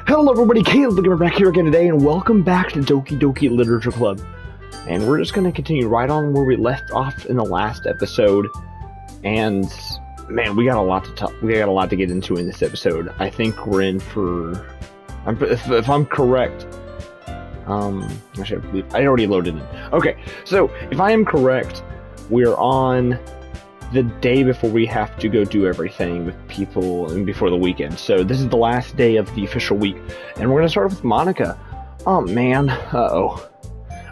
Hello everybody, Caleb the Gamer back here again today, and welcome back to Doki Literature Club. And we're just going to continue right on where we left off in the last episode. And, man, we got a lot to talk. We got a lot to get into in this episode. I think we're in for... if I'm correct... actually, I already loaded it. Okay, so, if I am correct, we're on the day before we have to go do everything with people and before the weekend. So this is the last day of the official week, and we're gonna start with Monika. Oh man, uh-oh.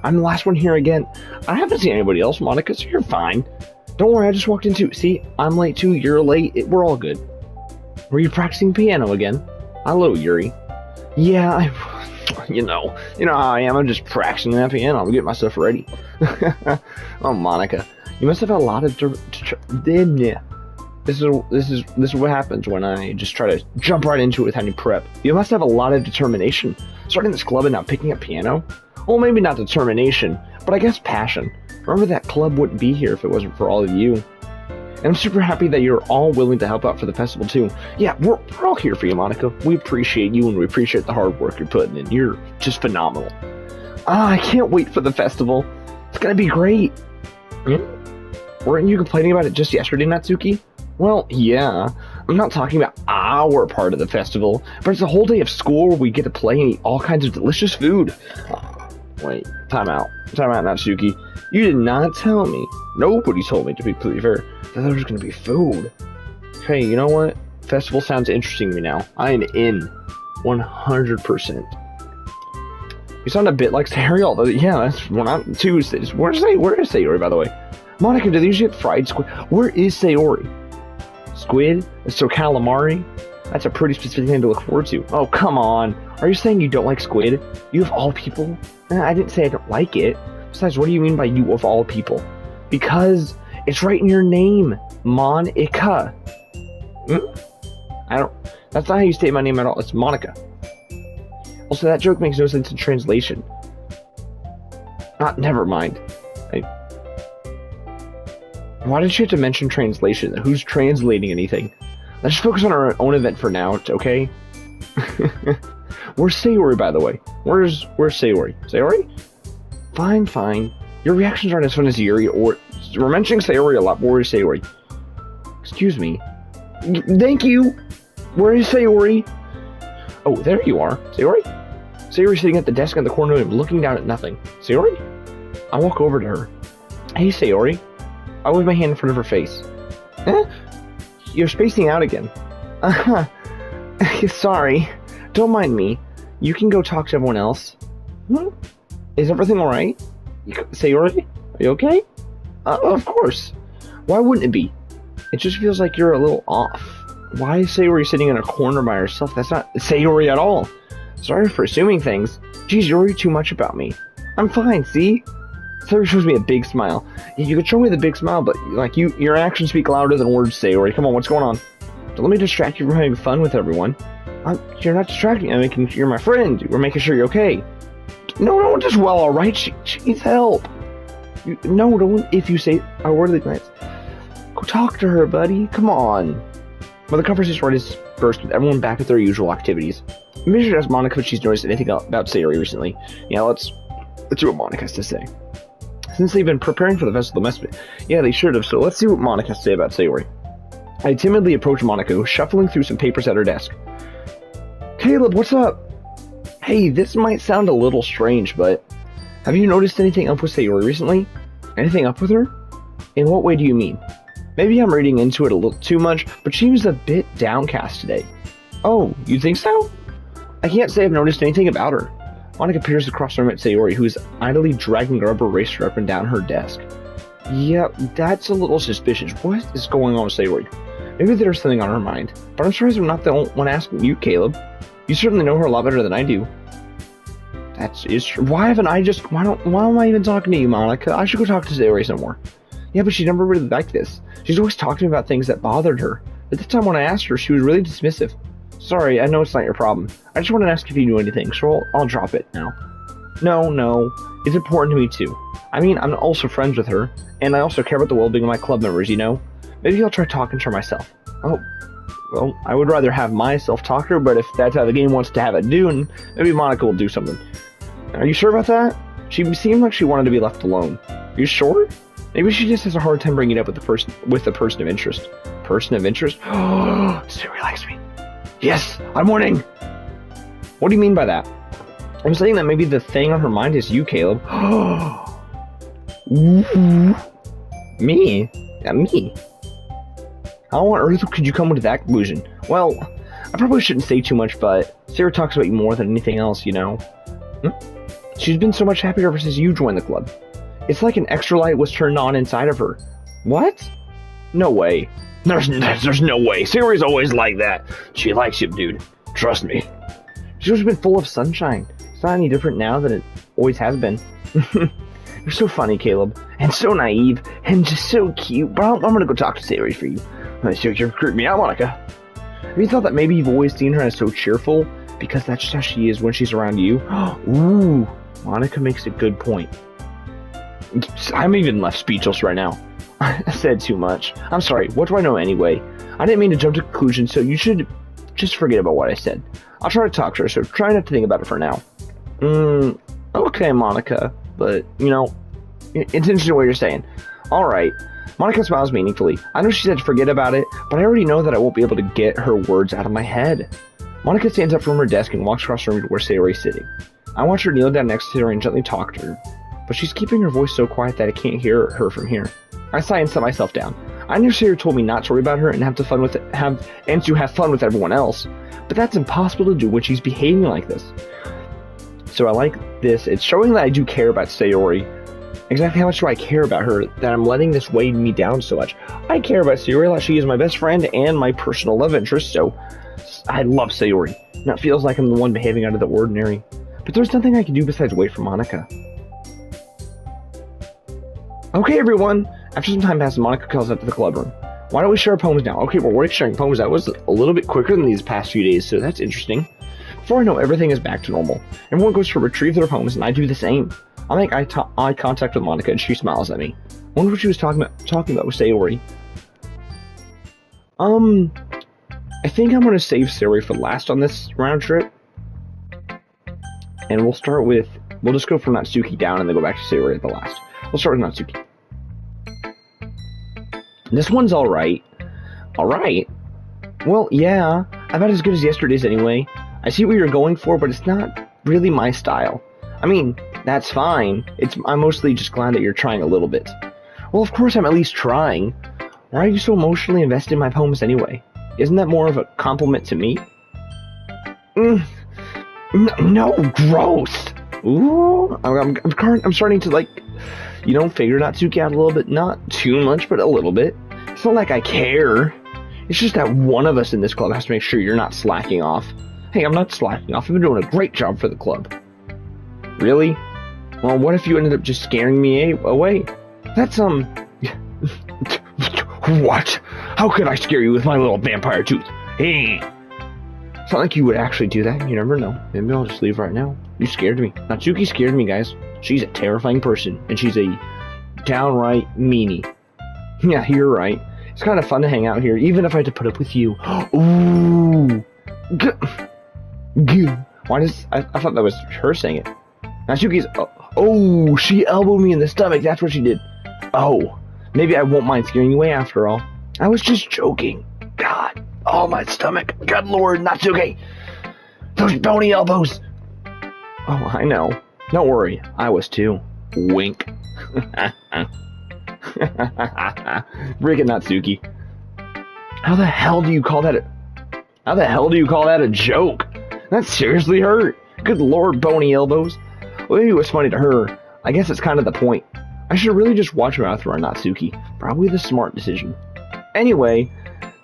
I'm the last one here again. I haven't seen anybody else, Monika, so you're fine. Don't worry, I just walked in too. See, I'm late too, you're late, we're all good. Were you practicing piano again? Hello, Yuri. Yeah, you know how I am, I'm just practicing that piano, I'm getting myself ready. Oh, Monika. You must have had a lot of This is what happens when I just try to jump right into it without any prep. You must have a lot of determination. Starting this club and now picking up piano? Well, maybe not determination, but I guess passion. Remember, that club wouldn't be here if it wasn't for all of you. And I'm super happy that you're all willing to help out for the festival too. Yeah, we're all here for you, Monika. We appreciate you and we appreciate the hard work you're putting in. You're just phenomenal. I can't wait for the festival. It's gonna be great. Weren't you complaining about it just yesterday, Natsuki? Well, yeah. I'm not talking about our part of the festival, but it's a whole day of school where we get to play and eat all kinds of delicious food. Wait, time out, Natsuki. You did not tell me. Nobody told me, to be completely fair, that there was going to be food. Hey, you know what? Festival sounds interesting to me now. I am in. 100%. You sound a bit like Sayori, although, yeah, that's when I'm Tuesdays. Where is Sayori, by the way? Monika, do they usually have fried squid? Where is Sayori? Squid? So calamari? That's a pretty specific thing to look forward to. Oh, come on. Are you saying you don't like squid? You of all people? I didn't say I don't like it. Besides, what do you mean by you of all people? Because it's right in your name. Monika. That's not how you state my name at all. It's Monika. Also, that joke makes no sense in translation. Never mind. Why did you have to mention translation? Who's translating anything? Let's just focus on our own event for now, okay? Where's Sayori, by the way? Where's Sayori? Sayori? Fine. Your reactions aren't as fun as Yuri, or... We're mentioning Sayori a lot. Where is Sayori? Excuse me. Thank you! Where is Sayori? Oh, there you are. Sayori? Sayori's sitting at the desk in the corner room, looking down at nothing. Sayori? I walk over to her. Hey, Sayori. I wave my hand in front of her face. You're spacing out again. Sorry. Don't mind me. You can go talk to everyone else. Is everything alright? Sayori? Are you okay? Of course. Why wouldn't it be? It just feels like you're a little off. Why is Sayori sitting in a corner by herself? That's not Sayori at all. Sorry for assuming things. Geez, you worry too much about me. I'm fine, see? Sayori shows me a big smile. You could show me the big smile, but your actions speak louder than words, Sayori. Come on, what's going on? Don't let me distract you from having fun with everyone. You're not distracting me. You're my friend. We're making sure you're okay. No, just well, all right. She needs help. Don't. If you say a wordly glance, go talk to her, buddy. Come on. Well, the conversation already dispersed with everyone back at their usual activities. Maybe should ask Monika if she's noticed anything about Sayori recently. Yeah, let's see what Monika has to say. Since they've been preparing for the festival, yeah, they should have, so let's see what Monika has to say about Sayori. I timidly approach Monika, who's shuffling through some papers at her desk. Caleb, what's up? Hey, this might sound a little strange, but have you noticed anything up with Sayori recently? Anything up with her? In what way do you mean? Maybe I'm reading into it a little too much, but she was a bit downcast today. Oh, you think so? I can't say I've noticed anything about her. Monika peers across the room at Sayori, who is idly dragging a rubber eraser up and down her desk. Yeah, that's a little suspicious. What is going on with Sayori? Maybe there's something on her mind, but I'm surprised I'm not the only one asking you, Caleb. You certainly know her a lot better than I do. That is true. Why am I even talking to you, Monika? I should go talk to Sayori some more. Yeah, but she never really liked this. She's always talking about things that bothered her. At the time when I asked her, she was really dismissive. Sorry, I know it's not your problem. I just wanted to ask if you knew anything, so I'll drop it now. No, it's important to me too. I mean, I'm also friends with her, and I also care about the well-being of my club members, you know? Maybe I'll try talking to her myself. Oh, Well, I would rather have myself talk to her, but if that's how the game wants to have it do, maybe Monika will do something. Are you sure about that? She seemed like she wanted to be left alone. Are you sure? Maybe she just has a hard time bringing it up with the person of interest. Person of interest? Oh, Siri likes me. Yes, I'm winning. What do you mean by that? I'm saying that maybe the thing on her mind is you, Caleb. Me? Yeah, me. How on earth could you come to that conclusion? Well, I probably shouldn't say too much, but Sarah talks about you more than anything else, you know? She's been so much happier ever since you joined the club. It's like an extra light was turned on inside of her. What? No way. There's no way. Sarah's always like that. She likes you, dude. Trust me. She's always been full of sunshine. It's not any different now than it always has been. You're so funny, Caleb. And so naive. And just so cute. But I'm gonna go talk to Sarah for you. You're creeping me out, Monika. Have you thought that maybe you've always seen her as so cheerful? Because that's just how she is when she's around you? Ooh. Monika makes a good point. I'm even left speechless right now. I said too much. I'm sorry. What do I know anyway? I didn't mean to jump to conclusions, so you should just forget about what I said. I'll try to talk to her, so try not to think about it for now. Okay, Monika. But, you know, it's interesting what you're saying. Alright. Monika smiles meaningfully. I know she said to forget about it, but I already know that I won't be able to get her words out of my head. Monika stands up from her desk and walks across the room to where Sayori is sitting. I watch her kneel down next to her and gently talk to her, but she's keeping her voice so quiet that I can't hear her from here. I sigh and set myself down. I knew Sayori told me not to worry about her and to have fun with everyone else, but that's impossible to do when she's behaving like this. So I like this. It's showing that I do care about Sayori. Exactly how much do I care about her that I'm letting this weigh me down so much? I care about Sayori like she is my best friend and my personal love interest, so I love Sayori. And it feels like I'm the one behaving out of the ordinary. But there's nothing I can do besides wait for Monika. Okay, everyone. After some time passes, Monika calls up to the club room. Why don't we share poems now? Okay, we're already sharing poems. That was a little bit quicker than these past few days, so that's interesting. Before I know, everything is back to normal. Everyone goes to retrieve their poems, and I do the same. I make eye contact with Monika, and she smiles at me. I wonder what she was talking about with Sayori. I think I'm going to save Sayori for last on this round trip. And we'll just go from Natsuki down and then go back to Sayori at the last. We'll start with Natsuki. This one's alright. Alright? Well, yeah. About as good as yesterday's anyway. I see what you're going for, but it's not really my style. I mean, that's fine. I'm mostly just glad that you're trying a little bit. Well, of course I'm at least trying. Why are you so emotionally invested in my poems anyway? Isn't that more of a compliment to me? No, gross! Ooh, I'm starting to, figure Natsuki out a little bit. Not too much, but a little bit. It's not like I care. It's just that one of us in this club has to make sure you're not slacking off. Hey, I'm not slacking off. I've been doing a great job for the club. Really? Well, what if you ended up just scaring me away? That's, What? How could I scare you with my little vampire tooth? Hey! It's not like you would actually do that. You never know. Maybe I'll just leave right now. You scared me. Natsuki scared me, guys. She's a terrifying person, and she's a downright meanie. Yeah, you're right. It's kind of fun to hang out here, even if I had to put up with you. Ooh! I thought that was her saying it. Natsuki's... Oh, she elbowed me in the stomach. That's what she did. Oh, maybe I won't mind scaring you away after all. I was just joking. God. Oh, my stomach. Good Lord, Natsuki. Those bony elbows. Oh, I know. Don't worry. I was too. Wink. Freaking Natsuki. How the hell do you call that a joke? That seriously hurt. Good Lord, bony elbows. Well, maybe it was funny to her. I guess it's kind of the point. I should really just watch my mouth around Natsuki. Probably the smart decision. Anyway,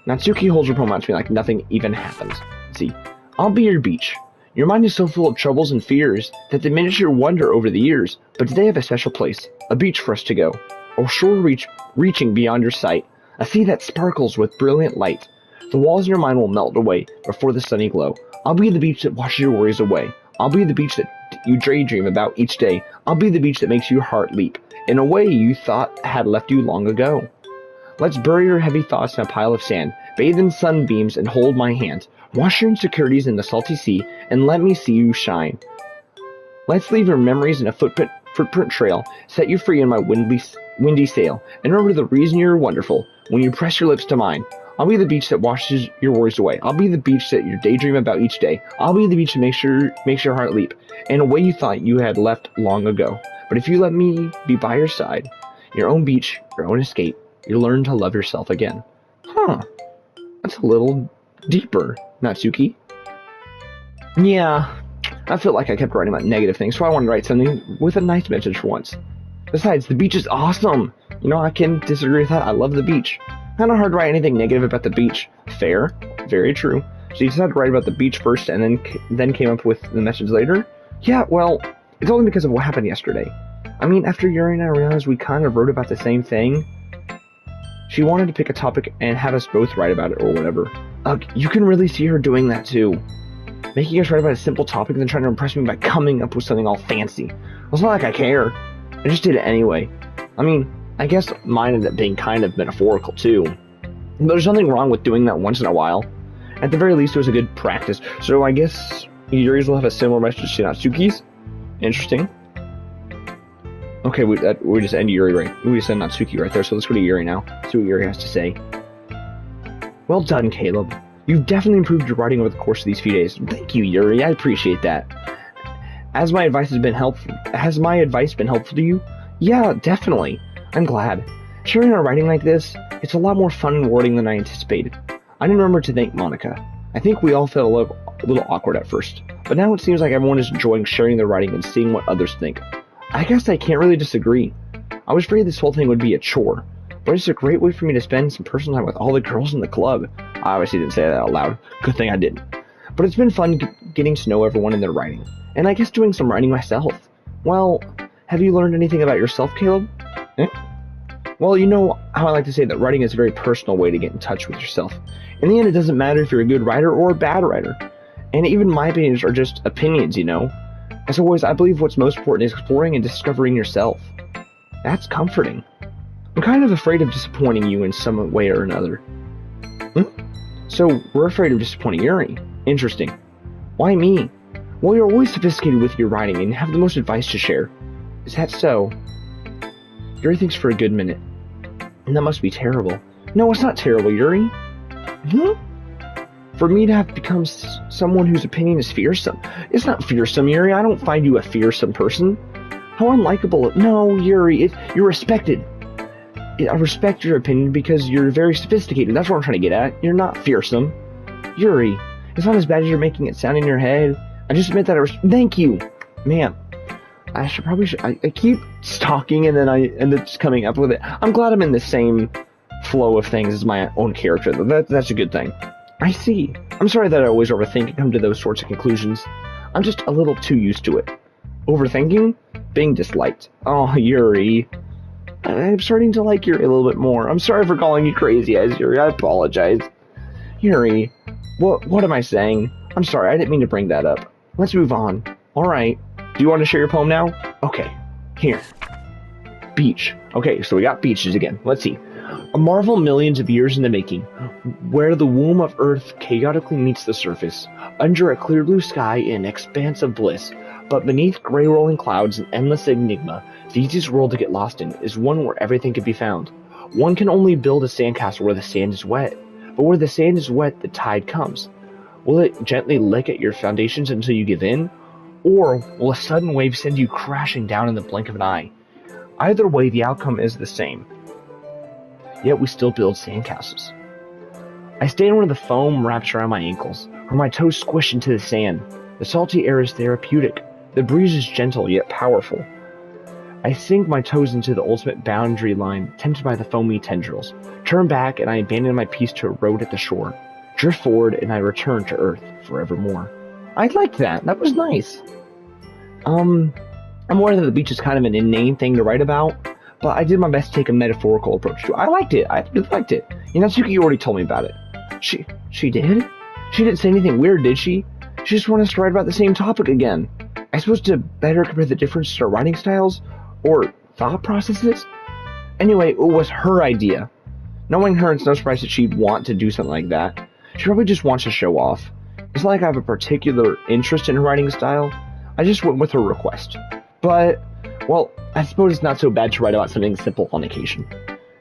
Natsuki holds her poem out to me like nothing even happens. See, I'll be your beach. Your mind is so full of troubles and fears that diminish your wonder over the years, but today I have a special place, a beach for us to go, a shore reaching beyond your sight, a sea that sparkles with brilliant light. The walls in your mind will melt away before the sunny glow. I'll be the beach that washes your worries away. I'll be the beach that you daydream about each day. I'll be the beach that makes your heart leap in a way you thought had left you long ago. Let's bury your heavy thoughts in a pile of sand, bathe in sunbeams, and hold my hand. Wash your insecurities in the salty sea, and let me see you shine. Let's leave your memories in a footprint trail, set you free in my windy sail, and remember the reason you're wonderful when you press your lips to mine. I'll be the beach that washes your worries away. I'll be the beach that you daydream about each day. I'll be the beach that makes your heart leap in a way you thought you had left long ago. But if you let me be by your side, your own beach, your own escape, you'll learn to love yourself again. Huh. That's a little deeper, Natsuki. Yeah, I feel like I kept writing about negative things, so I wanted to write something with a nice message for once. Besides, the beach is awesome. You know, I can't disagree with that. I love the beach. Kind of hard to write anything negative about the beach. Fair. Very true. So you decided to write about the beach first and then came up with the message later? Yeah, well, it's only because of what happened yesterday. I mean, after Yuri and I realized we kind of wrote about the same thing, she wanted to pick a topic and have us both write about it or whatever. You can really see her doing that too. Making us write about a simple topic and then trying to impress me by coming up with something all fancy. Well, it's not like I care. I just did it anyway. I mean, I guess mine ended up being kind of metaphorical too. But there's nothing wrong with doing that once in a while. At the very least, it was a good practice. So I guess Yuri's will have a similar message to Natsuki's. Interesting. Okay, we just end Yuri right. We just end Natsuki right there, so let's go to Yuri now. See what Yuri has to say. Well done, Caleb. You've definitely improved your writing over the course of these few days. Thank you, Yuri. I appreciate that. Has my advice been helpful to you? Yeah, definitely. I'm glad. Sharing our writing like this, it's a lot more fun and rewarding than I anticipated. I didn't remember to thank Monika. I think we all felt a little awkward at first, but now it seems like everyone is enjoying sharing their writing and seeing what others think. I guess I can't really disagree. I was afraid this whole thing would be a chore, but it's a great way for me to spend some personal time with all the girls in the club. I obviously didn't say that out loud. Good thing I didn't. But it's been fun getting to know everyone in their writing, and I guess doing some writing myself. Well, have you learned anything about yourself, Caleb? Well, you know how I like to say that writing is a very personal way to get in touch with yourself. In the end, it doesn't matter if you're a good writer or a bad writer. And even my opinions are just opinions, you know? As always, I believe what's most important is exploring and discovering yourself. That's comforting. I'm kind of afraid of disappointing you in some way or another. So, we're afraid of disappointing Yuri. Interesting. Why me? Well, you're always sophisticated with your writing and have the most advice to share. Is that so? Yuri thinks for a good minute. And that must be terrible. No, it's not terrible, Yuri. For me to have become someone whose opinion is fearsome. It's not fearsome, Yuri. I don't find you a fearsome person. How unlikable. No, Yuri, you're respected. I respect your opinion because you're very sophisticated. That's what I'm trying to get at. You're not fearsome. Yuri, it's not as bad as you're making it sound in your head. I just admit that thank you. Man, I keep talking and then I end up just coming up with it. I'm glad I'm in the same flow of things as my own character. That's a good thing. I see. I'm sorry that I always overthink and come to those sorts of conclusions. I'm just a little too used to it. Overthinking? Being disliked. Oh, Yuri. I'm starting to like Yuri a little bit more. I'm sorry for calling you crazy eyes, Yuri. I apologize. Yuri, what am I saying? I'm sorry, I didn't mean to bring that up. Let's move on. Alright. Do you want to share your poem now? Okay. Here. Beach. Okay, so we got beaches again. Let's see. A marvel millions of years in the making, where the womb of Earth chaotically meets the surface, under a clear blue sky in an expanse of bliss, but beneath gray rolling clouds an endless enigma, the easiest world to get lost in is one where everything can be found. One can only build a sandcastle where the sand is wet, but where the sand is wet, the tide comes. Will it gently lick at your foundations until you give in? Or will a sudden wave send you crashing down in the blink of an eye? Either way, the outcome is the same. Yet we still build sandcastles. I stand where the foam wraps around my ankles, where my toes squish into the sand. The salty air is therapeutic. The breeze is gentle yet powerful. I sink my toes into the ultimate boundary line, tempted by the foamy tendrils. Turn back, and I abandon my piece to erode at the shore. Drift forward, and I return to Earth forevermore. I liked that. That was nice. I'm aware that the beach is kind of an inane thing to write about, but I did my best to take a metaphorical approach to it. I liked it. I really liked it. You know, Natsuki already told me about it. She did? She didn't say anything weird, did she? She just wanted us to write about the same topic again. I suppose to better compare the differences in our writing styles or thought processes? Anyway, it was her idea. Knowing her, it's no surprise that she'd want to do something like that. She probably just wants to show off. It's not like I have a particular interest in her writing style. I just went with her request. But, well, I suppose it's not so bad to write about something simple on occasion.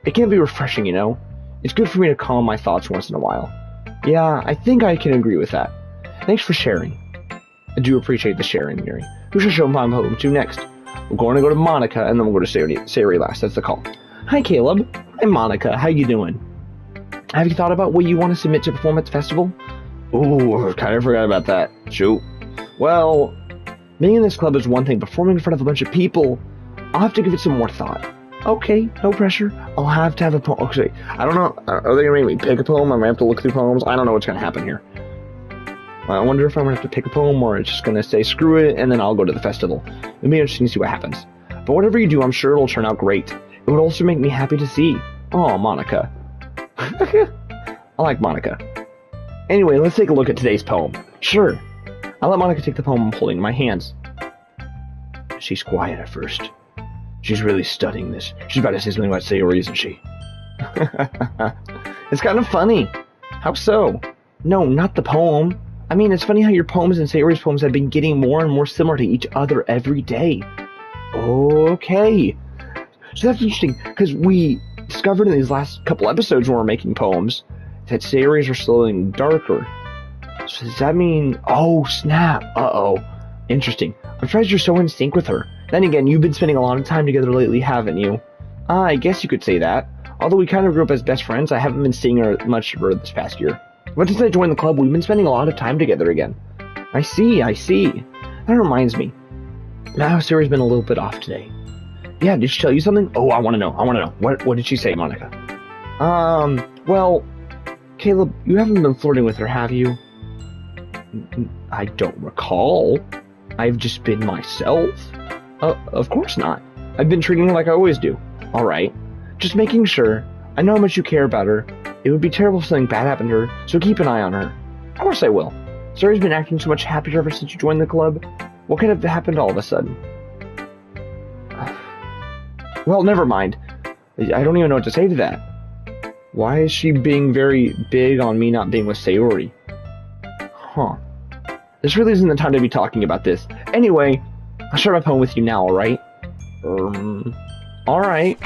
It can be refreshing, you know? It's good for me to calm my thoughts once in a while. Yeah, I think I can agree with that. Thanks for sharing. I do appreciate the sharing, Miri. Who should show my home to next? We're going to go to Monika, and then we'll go to Sayori last. That's the call. Hi, Caleb. I'm Monika. How you doing? Have you thought about what you want to submit to perform at the festival? Ooh, I kind of forgot about that. Shoot. Well, being in this club is one thing. Performing in front of a bunch of people, I'll have to give it some more thought. Okay, no pressure. I'll have to have a poem. Okay, I don't know. Are they going to make me pick a poem? I'm going to have to look through poems. I don't know what's going to happen here. I wonder if I'm going to have to pick a poem or it's just going to say screw it and then I'll go to the festival. It'll be interesting to see what happens. But whatever you do, I'm sure it'll turn out great. It would also make me happy to see. Oh, Monika. I like Monika. Anyway, let's take a look at today's poem. Sure. I'll let Monika take the poem I'm holding in my hands. She's quiet at first. She's really studying this. She's about to say something about Sayori, isn't she? It's kind of funny. How so? No, not the poem. I mean, it's funny how your poems and Sayori's poems have been getting more and more similar to each other every day. Okay. So that's interesting, because we discovered in these last couple episodes when we're making poems that Sayori's are slowly getting darker. So does that mean... Oh, snap. Uh-oh. Interesting. I'm surprised you're so in sync with her. Then again, you've been spending a lot of time together lately, haven't you? I guess you could say that. Although we kind of grew up as best friends, I haven't been seeing her much of her this past year. But since I joined the club, we've been spending a lot of time together again. I see. That reminds me. Now Sayori's been a little bit off today. Yeah, did she tell you something? Oh, I want to know. What did she say, Monika? Well, Caleb, you haven't been flirting with her, have you? I don't recall. I've just been myself. Of course not. I've been treating her like I always do. Alright. Just making sure. I know how much you care about her. It would be terrible if something bad happened to her, so keep an eye on her. Of course I will. Sayori's been acting so much happier ever since you joined the club. What could have happened all of a sudden? Well, never mind. I don't even know what to say to that. Why is she being very big on me not being with Sayori? Huh. This really isn't the time to be talking about this. Anyway, I'll share my poem with you now, alright? Alright.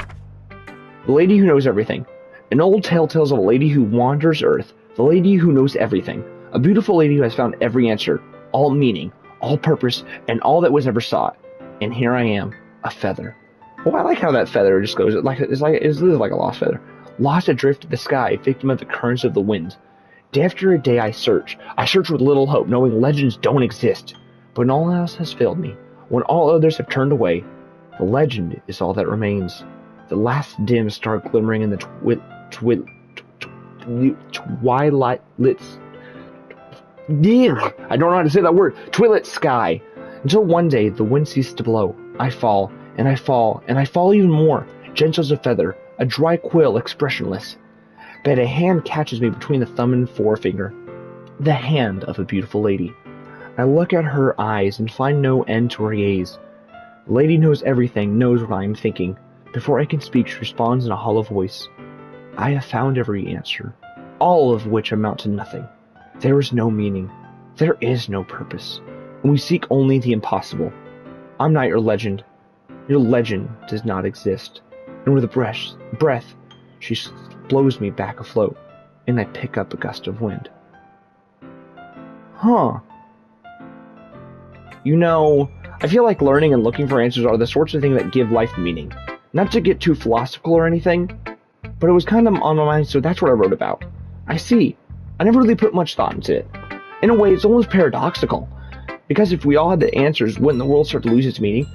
The Lady Who Knows Everything. An old tale tells of a lady who wanders Earth. The lady who knows everything. A beautiful lady who has found every answer, all meaning, all purpose, and all that was ever sought. And here I am, a feather. Oh, I like how that feather just goes. It's literally like a lost feather. Lost adrift to the sky, victim of the currents of the wind. Day after a day I search. I search with little hope, knowing legends don't exist. But when all else has failed me, when all others have turned away, the legend is all that remains. The last dim star glimmering in the twilight lit. I don't know how to say that word. Twilit sky. Until one day the wind ceased to blow. I fall, and I fall, and I fall even more, gentle as a feather, a dry quill, expressionless. But a hand catches me between the thumb and forefinger. The hand of a beautiful lady. I look at her eyes and find no end to her gaze. The lady knows everything, knows what I am thinking. Before I can speak, she responds in a hollow voice. I have found every answer, all of which amount to nothing. There is no meaning. There is no purpose. And we seek only the impossible. I'm not your legend. Your legend does not exist. And with a breath, she blows me back afloat, and I pick up a gust of wind. Huh. You know, I feel like learning and looking for answers are the sorts of things that give life meaning. Not to get too philosophical or anything, but it was kind of on my mind, so that's what I wrote about. I see. I never really put much thought into it. In a way, it's almost paradoxical, because if we all had the answers, wouldn't the world start to lose its meaning?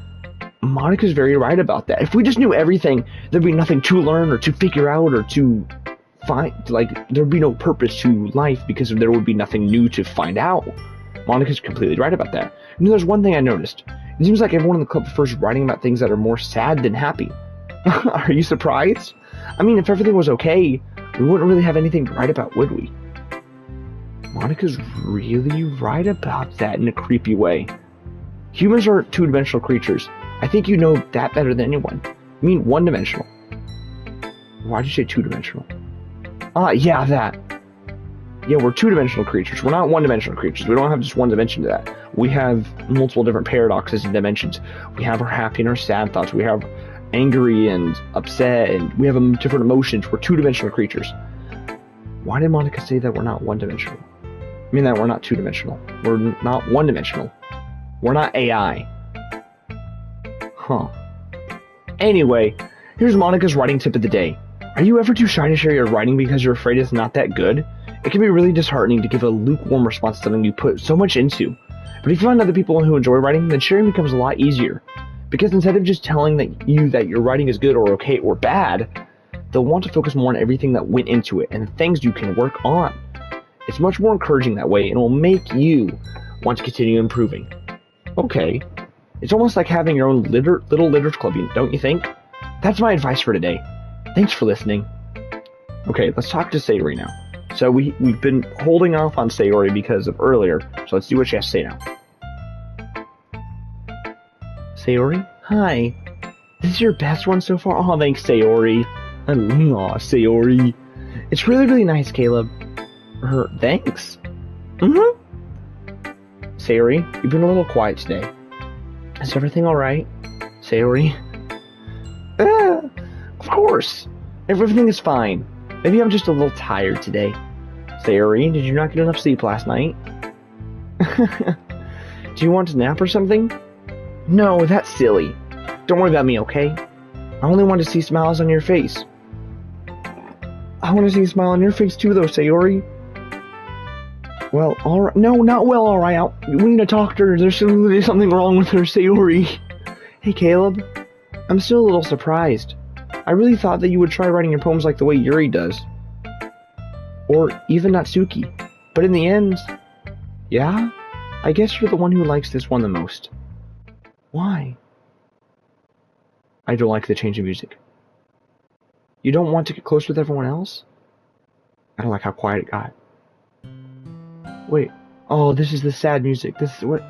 Monika's very right about that. If we just knew everything, there'd be nothing to learn or to figure out or to find. Like, there'd be no purpose to life because there would be nothing new to find out. Monika's completely right about that. And there's one thing I noticed. It seems like everyone in the club prefers writing about things that are more sad than happy. Are you surprised? I mean, if everything was okay, we wouldn't really have anything to write about, would we? Monika's really right about that in a creepy way. Humans are two-dimensional creatures. I think you know that better than anyone. I mean, one-dimensional. Why did you say two-dimensional? Yeah, that. Yeah, we're two-dimensional creatures. We're not one-dimensional creatures. We don't have just one dimension to that. We have multiple different paradoxes and dimensions. We have our happy and our sad thoughts. We have angry and upset, and we have different emotions. We're two-dimensional creatures. Why did Monika say that we're not one-dimensional? I mean that we're not two-dimensional. We're not one-dimensional. We're not AI. Huh. Anyway, here's Monika's writing tip of the day. Are you ever too shy to share your writing because you're afraid it's not that good? It can be really disheartening to give a lukewarm response to something you put so much into. But if you find other people who enjoy writing, then sharing becomes a lot easier. Because instead of just telling that your writing is good or okay or bad, they'll want to focus more on everything that went into it and the things you can work on. It's much more encouraging that way, and it will make you want to continue improving. Okay. It's almost like having your own little literature club, don't you think? That's my advice for today. Thanks for listening. Okay, let's talk to Sayori now. So we've been holding off on Sayori because of earlier, so let's see what she has to say now. Sayori? Hi. This is your best one so far? Oh, thanks, Sayori. Aw, Sayori. It's really, really nice, Caleb. Thanks. Sayori, you've been a little quiet today. Is everything alright? Sayori? Of course. Everything is fine. Maybe I'm just a little tired today. Sayori, did you not get enough sleep last night? Do you want to nap or something? No, that's silly. Don't worry about me, okay? I only want to see smiles on your face. I want to see a smile on your face too, though, Sayori. Well, alright. No, not well, alright. We need to talk to her. There's something wrong with her, Sayori. Hey, Caleb. I'm still a little surprised. I really thought that you would try writing your poems like the way Yuri does. Or even Natsuki. But in the end, yeah? I guess you're the one who likes this one the most. Why? I don't like the change in music. You don't want to get close with everyone else? I don't like how quiet it got. Wait. Oh, this is the sad music. This is what...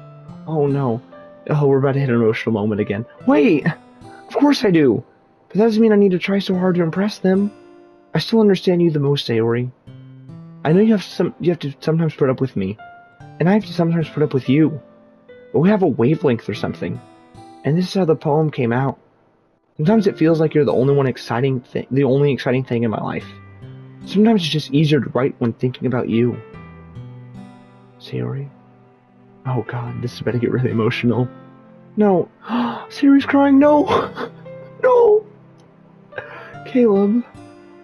Oh, no. Oh, we're about to hit an emotional moment again. Wait! Of course I do! But that doesn't mean I need to try so hard to impress them. I still understand you the most, Sayori. I know you have to sometimes put up with me. And I have to sometimes put up with you. But we have a wavelength or something. And this is how the poem came out. Sometimes it feels like you're the only exciting thing in my life. Sometimes it's just easier to write when thinking about you. Sayori? Oh god, this is about to get really emotional. No. Sayori's crying, no! No! Caleb,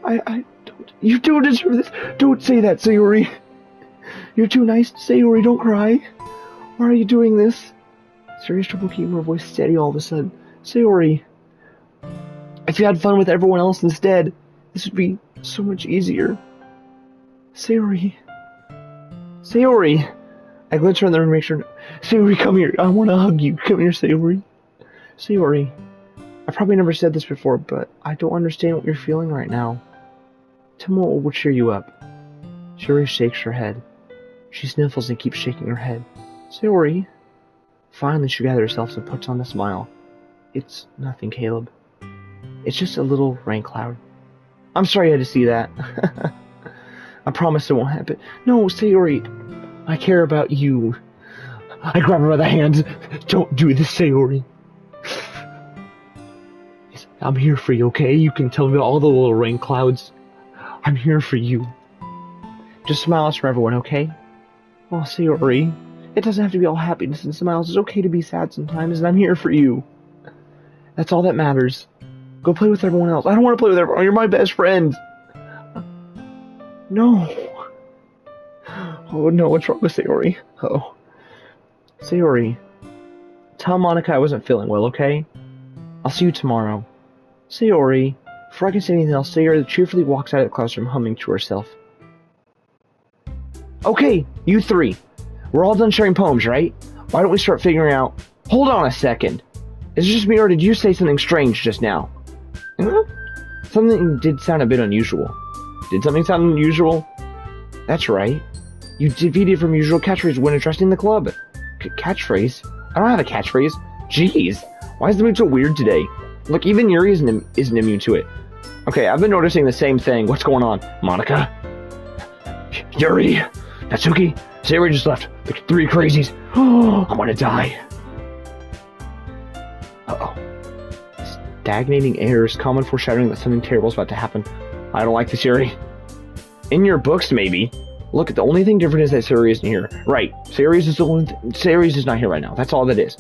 I don't... You don't deserve this! Don't say that, Sayori! You're too nice, Sayori, don't cry! Why are you doing this? Sayori's trouble keeping her voice steady all of a sudden. Sayori! If you had fun with everyone else instead, this would be so much easier. Sayori. Sayori! I glance around the room and make sure... Sayori, come here. I want to hug you. Come here, Sayori. Sayori. I probably never said this before, but I don't understand what you're feeling right now. Tell me what will cheer you up. Sayori shakes her head. She sniffles and keeps shaking her head. Sayori. Finally, she gathers herself and puts on a smile. It's nothing, Caleb. It's just a little rain cloud. I'm sorry you had to see that. I promise it won't happen. No, Sayori. I care about you. I grab her by the hand. Don't do this, Sayori. I'm here for you, okay? You can tell me about all the little rain clouds. I'm here for you. Just smiles for everyone, okay? Oh, Sayori. It doesn't have to be all happiness and smiles. It's okay to be sad sometimes, and I'm here for you. That's all that matters. Go play with everyone else. I don't want to play with everyone. You're my best friend. No. Oh no, what's wrong with Sayori? Oh. Sayori. Tell Monika I wasn't feeling well, okay? I'll see you tomorrow. Sayori. Before I can say anything else, Sayori cheerfully walks out of the classroom humming to herself. Okay, you three. We're all done sharing poems, right? Why don't we start figuring out... Hold on a second. Is it just me or did you say something strange just now? Something did sound a bit unusual. Did something sound unusual? That's right. You deviated from usual catchphrase when addressing the club. Catchphrase? I don't have a catchphrase. Jeez. Why is the mood so weird today? Look, even Yuri isn't immune to it. Okay, I've been noticing the same thing. What's going on? Monika? Yuri? Natsuki? Sayori just left. The 3 crazies. I'm gonna die. Uh-oh. Stagnating air is common foreshadowing that something terrible is about to happen. I don't like this, Yuri. In your books, maybe. Look, the only thing different is that Sayori isn't here. Right. Sayori's is not here right now. That's all that is.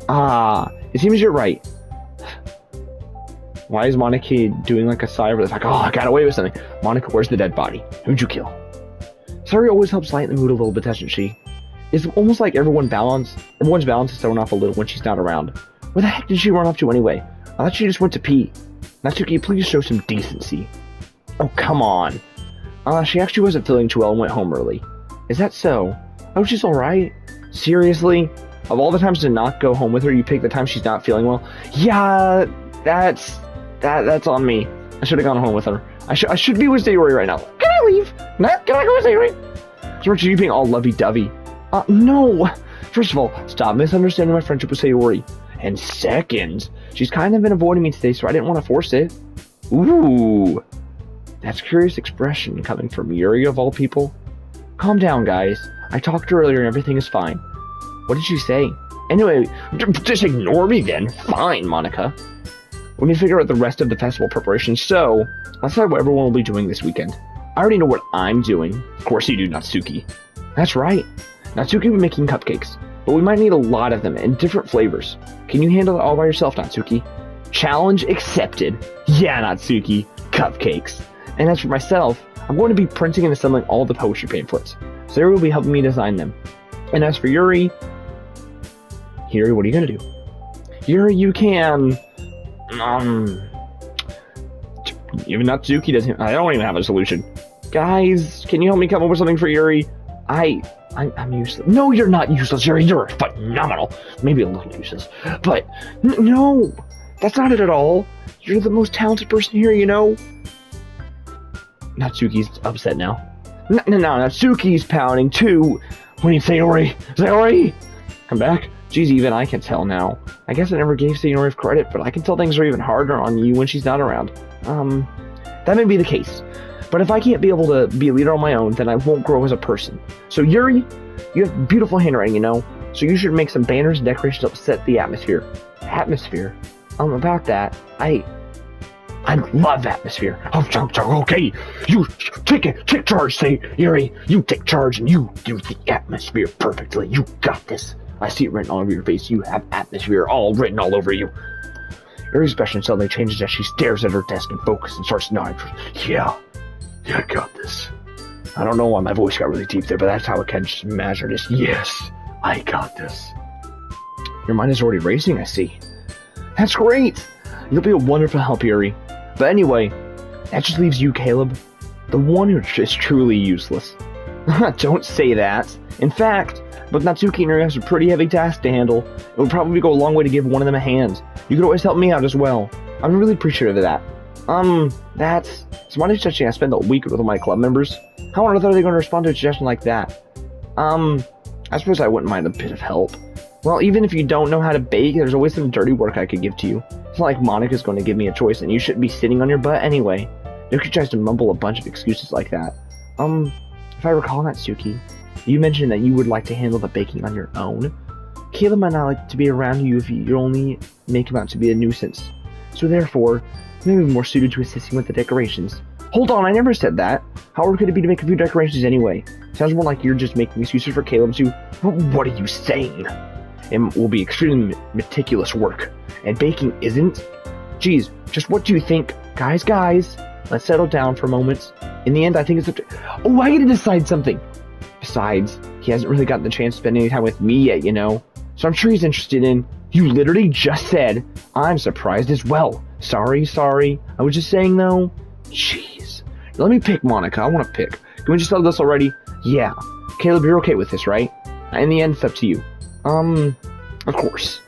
It seems you're right. Why is Monika doing like a sigh over this? Like, oh, I got away with something. Monika, where's the dead body? Who'd you kill? Sayori always helps lighten the mood a little bit, doesn't she? It's almost like everyone's balance is thrown off a little when she's not around. Where the heck did she run off to anyway? I thought she just went to pee. Natsuki, please show some decency. Oh, come on. She actually wasn't feeling too well and went home early. Is that so? Oh, she's alright? Seriously? Of all the times to not go home with her, you pick the time she's not feeling well? Yeah, that's on me. I should have gone home with her. I should be with Sayori right now. Can I leave? Can I go with Sayori? George, are you being all lovey-dovey? No. First of all, stop misunderstanding my friendship with Sayori. And second, she's kind of been avoiding me today, so I didn't want to force it. Ooh. That's a curious expression coming from Yuri of all people. Calm down, guys. I talked to her earlier and everything is fine. What did she say? Anyway, just ignore me then. Fine, Monika. We need to figure out the rest of the festival preparations, so let's decide what everyone will be doing this weekend. I already know what I'm doing. Of course you do, Natsuki. That's right. Natsuki will be making cupcakes, but we might need a lot of them in different flavors. Can you handle it all by yourself, Natsuki? Challenge accepted. Yeah, Natsuki. Cupcakes. And as for myself, I'm going to be printing and assembling all the poetry pamphlets. Sayori will be helping me design them. And as for Yuri, what are you going to do? Yuri, you can... Even Natsuki doesn't... I don't even have a solution. Guys, can you help me come up with something for Yuri? I'm useless. No, you're not useless, Yuri. You're phenomenal. Maybe a little useless. But, no! That's not it at all. You're the most talented person here, you know? Natsuki's upset now. No, Natsuki's pouting too. We need Sayori. Sayori! Come back. Geez, even I can tell now. I guess I never gave Sayori credit, but I can tell things are even harder on you when she's not around. That may be the case. But if I can't be able to be a leader on my own, then I won't grow as a person. So Yuri, you have beautiful handwriting, you know? So you should make some banners and decorations to set the atmosphere. Atmosphere? About that, I love atmosphere. Okay, you take charge, Yuri. You take charge and you do the atmosphere perfectly. You got this. I see it written all over your face. You have atmosphere all written all over you. Yuri's expression suddenly changes as she stares at her desk and focuses and starts nodding. Yeah, I got this. I don't know why my voice got really deep there, but that's how I can just imagine this. Yes, I got this. Your mind is already racing, I see. That's great. You'll be a wonderful help, Yuri. But anyway, that just leaves you, Caleb. The one who is truly useless. Don't say that. In fact, but Natsuki and Yuri have a pretty heavy task to handle. It would probably go a long way to give one of them a hand. You could always help me out as well. I'm really appreciative of that. It's money touching. I spent a week with my club members. How on earth are they going to respond to a suggestion like that? I suppose I wouldn't mind a bit of help. Well, even if you don't know how to bake, there's always some dirty work I could give to you. It's not like Monika's going to give me a choice, and you shouldn't be sitting on your butt anyway. Doki tries to mumble a bunch of excuses like that. If I recall, Natsuki, you mentioned that you would like to handle the baking on your own. Caleb might not like to be around you if you only make him out to be a nuisance. So therefore, you may be more suited to assisting with the decorations. Hold on, I never said that. How hard could it be to make a few decorations anyway? Sounds more like you're just making excuses for Caleb to... What are you saying? It will be extremely meticulous work. And baking isn't? Geez, just what do you think? Guys, let's settle down for a moment. In the end, I think it's up to... Oh, I gotta decide something. Besides, he hasn't really gotten the chance to spend any time with me yet, you know? So I'm sure he's interested in... You literally just said, I'm surprised as well. Sorry. I was just saying, though. Jeez. Let me pick, Monika. I want to pick. Can we just settle this already? Yeah. Caleb, you're okay with this, right? In the end, it's up to you. Of course.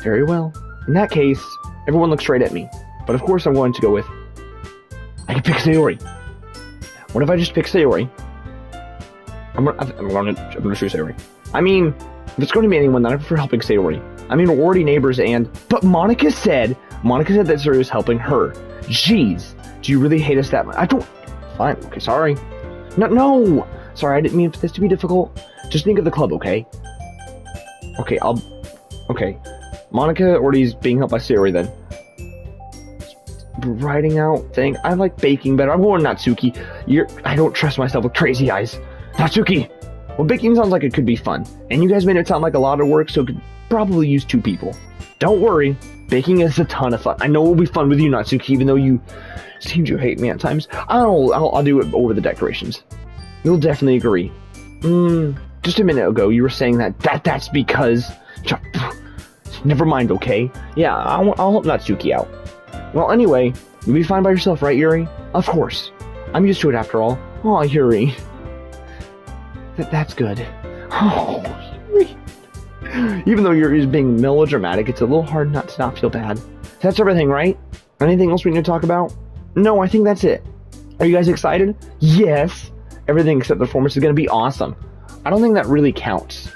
Very well. In that case, everyone looks straight at me. But of course I'm going to go with... I can pick Sayori. What if I just pick Sayori? I'm gonna choose Sayori. I mean, if it's going to be anyone, then I prefer helping Sayori. I mean, we're already neighbors and... But Monika said Monika said that Suri was helping her. Jeez, do you really hate us that much? I don't... Fine, okay, sorry. No! Sorry, I didn't mean for this to be difficult. Just think of the club, okay? Okay, Okay. Monika already is being helped by Sayori then. Writing out thing. I like baking better. I'm going Natsuki. I don't trust myself with crazy eyes. Natsuki! Well, baking sounds like it could be fun. And you guys made it sound like a lot of work, so it could probably use 2 people. Don't worry. Baking is a ton of fun. I know it'll be fun with you, Natsuki, even though you seem to hate me at times. I'll do it over the decorations. You'll definitely agree. Just a minute ago, you were saying that's because... Never mind, okay? Yeah, I'll help Natsuki out. Well, anyway, you'll be fine by yourself, right, Yuri? Of course. I'm used to it after all. Aw, Yuri. That's good. Oh, Yuri. Even though Yuri's being melodramatic, it's a little hard not to not feel bad. That's everything, right? Anything else we need to talk about? No, I think that's it. Are you guys excited? Yes. Everything except the performance is going to be awesome. I don't think that really counts.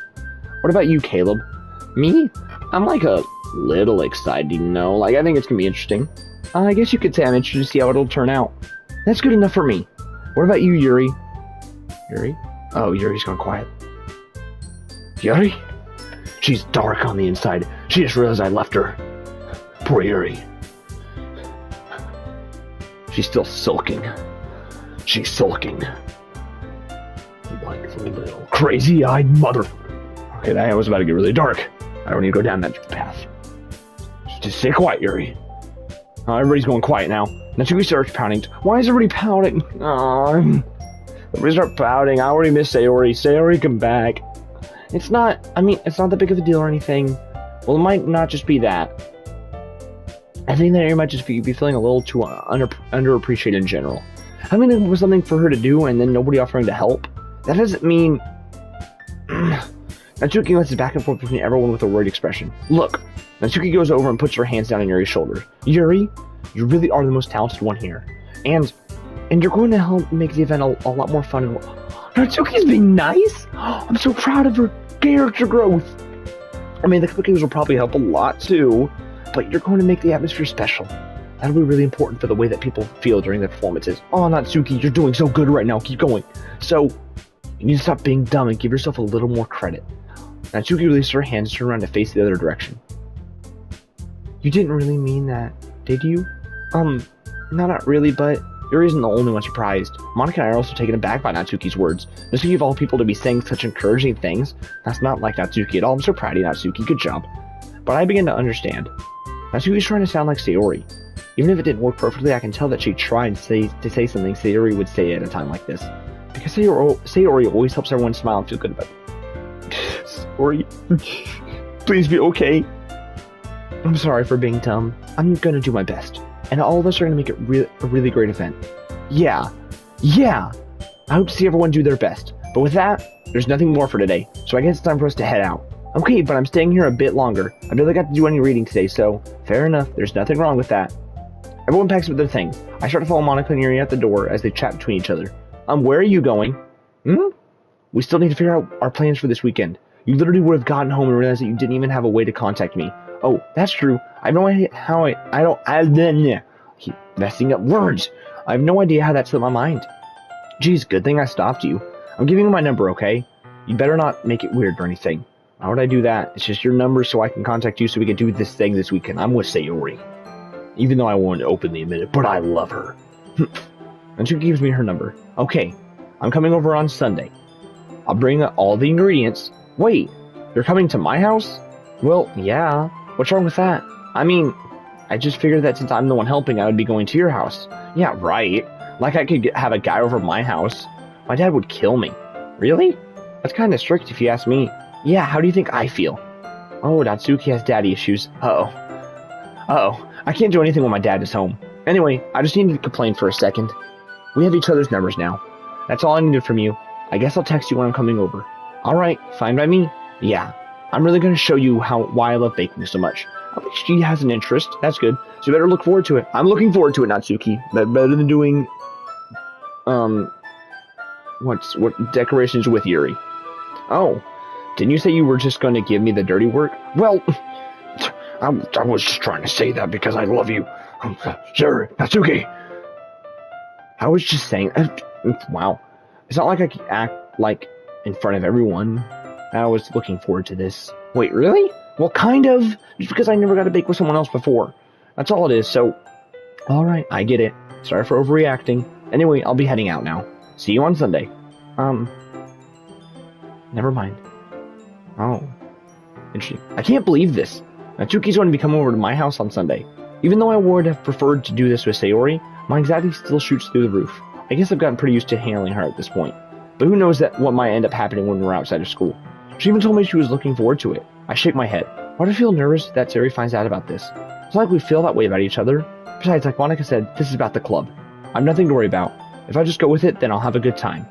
What about you, Caleb? Me? I'm like a little excited, you know? Like, I think it's going to be interesting. I guess you could say I'm interested to see how it'll turn out. That's good enough for me. What about you, Yuri? Yuri? Oh, Yuri's gone quiet. Yuri? She's dark on the inside. She just realized I left her. Poor Yuri. She's still sulking. She's sulking. Like the little crazy-eyed mother... Okay, that was about to get really dark. I don't need to go down that path. Just stay quiet, Yuri. Everybody's going quiet now. Natsuki starts pouting. Why is everybody pouting? Everybody start pouting. I already miss Sayori. Sayori, come back. It's not that big of a deal or anything. Well, it might not just be that. I think that Yuri might just be feeling a little too underappreciated in general. I mean, it was something for her to do and then nobody offering to help. That doesn't mean... Natsuki glances back and forth between everyone with a worried expression. Look! Natsuki goes over and puts her hands down on Yuri's shoulder. Yuri, you really are the most talented one here. And you're going to help make the event a lot more fun. And Natsuki's being nice? I'm so proud of her character growth. I mean, the cookies will probably help a lot too, but you're going to make the atmosphere special. That'll be really important for the way that people feel during the performances. Oh, Natsuki, you're doing so good right now. Keep going. So, you need to stop being dumb and give yourself a little more credit. Natsuki released her hands and turned around to face the other direction. You didn't really mean that, did you? Not really, but Yuri isn't the only one surprised. Monika and I are also taken aback by Natsuki's words. Natsuki of all people to be saying such encouraging things. That's not like Natsuki at all. I'm so proud of you, Natsuki. Good job. But I begin to understand. Natsuki's trying to sound like Sayori. Even if it didn't work perfectly, I can tell that she tried to say something Sayori would say at a time like this. Because Sayori always helps everyone smile and feel good about it. Sayori, please be okay. I'm sorry for being dumb. I'm gonna do my best. And all of us are gonna make it a really great event. Yeah. I hope to see everyone do their best. But with that, there's nothing more for today. So I guess it's time for us to head out. Okay, but I'm staying here a bit longer. I barely got to do any reading today, so fair enough. There's nothing wrong with that. Everyone packs up their things. I start to follow Monika and Yuri at the door as they chat between each other. Where are you going? We still need to figure out our plans for this weekend. You literally would have gotten home and realized that you didn't even have a way to contact me. Oh, that's true. I have no idea how I keep messing up words. I have no idea how that slipped my mind. Geez, good thing I stopped you. I'm giving you my number, okay? You better not make it weird or anything. Why would I do that? It's just your number so I can contact you so we can do this thing this weekend. I'm with Sayori. Even though I won't openly admit it, but I love her. And she gives me her number. Okay, I'm coming over on Sunday. I'll bring all the ingredients. Wait, you're coming to my house? Well, yeah. What's wrong with that? I mean, I just figured that since I'm the one helping, I would be going to your house. Yeah, right. Like I could have a guy over at my house. My dad would kill me. Really? That's kind of strict if you ask me. Yeah, how do you think I feel? Oh, Natsuki has daddy issues. Uh-oh. I can't do anything when my dad is home. Anyway, I just needed to complain for a second. We have each other's numbers now. That's all I needed from you. I guess I'll text you when I'm coming over. Alright, fine by me. Yeah, I'm really going to show you why I love baking so much. At least she has an interest. That's good. So you better look forward to it. I'm looking forward to it, Natsuki. Better than doing... what decorations with Yuri. Oh, didn't you say you were just going to give me the dirty work? Well, I was just trying to say that because I love you. Sure, Natsuki. I was just saying, wow. It's not like I can act like in front of everyone. I was looking forward to this. Wait, really? Well, kind of. Just because I never got to bake with someone else before. That's all it is, so... Alright, I get it. Sorry for overreacting. Anyway, I'll be heading out now. See you on Sunday. Never mind. Oh. Interesting. I can't believe this. Natsuki's going to be coming over to my house on Sunday. Even though I would have preferred to do this with Sayori, my anxiety still shoots through the roof. I guess I've gotten pretty used to handling her at this point. But who knows what might end up happening when we're outside of school. She even told me she was looking forward to it. I shake my head. Why do I feel nervous that Sayori finds out about this? It's not like we feel that way about each other. Besides, like Monika said, this is about the club. I have nothing to worry about. If I just go with it, then I'll have a good time.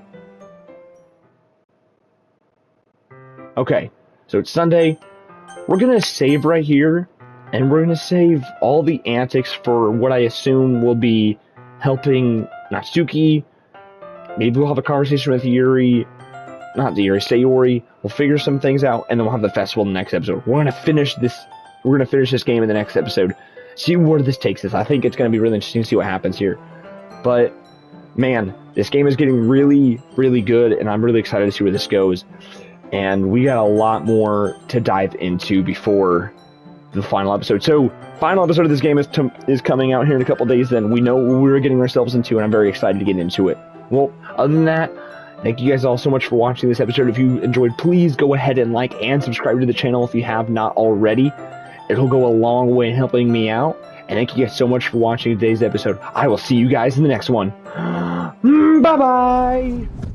Okay, so it's Sunday. We're going to save right here. And we're going to save all the antics for what I assume will be helping Natsuki. Maybe we'll have a conversation with Sayori. We'll figure some things out, and then we'll have the festival in the next episode. We're gonna finish this game in the next episode. See where this takes us. I think it's gonna be really interesting to see what happens here. But man, this game is getting really, really good, and I'm really excited to see where this goes. And we got a lot more to dive into before the final episode. So, final episode of this game is coming out here in a couple days. Then we know what we're getting ourselves into, and I'm very excited to get into it. Well, other than that, thank you guys all so much for watching this episode. If you enjoyed, please go ahead and like and subscribe to the channel if you have not already. It'll go a long way in helping me out. And thank you guys so much for watching today's episode. I will see you guys in the next one. Bye-bye!